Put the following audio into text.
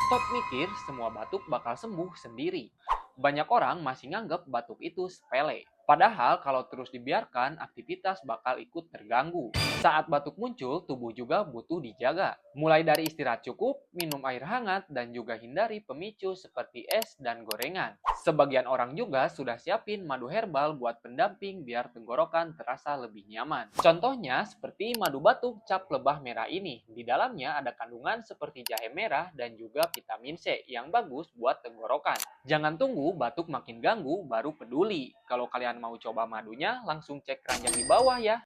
Stop mikir semua batuk bakal sembuh sendiri. Banyak orang masih nganggap batuk itu sepele. Padahal kalau terus dibiarkan, aktivitas bakal ikut terganggu. Saat batuk muncul, tubuh juga butuh dijaga. Mulai dari istirahat cukup, minum air hangat, dan juga hindari pemicu seperti es dan gorengan. Sebagian orang juga sudah siapin madu herbal buat pendamping biar tenggorokan terasa lebih nyaman. Contohnya seperti madu batuk cap lebah merah ini. Di dalamnya ada kandungan seperti jahe merah dan juga vitamin C yang bagus buat tenggorokan. Jangan tunggu batuk makin ganggu baru peduli. Kalau kalian mau coba madunya, langsung cek keranjang di bawah ya.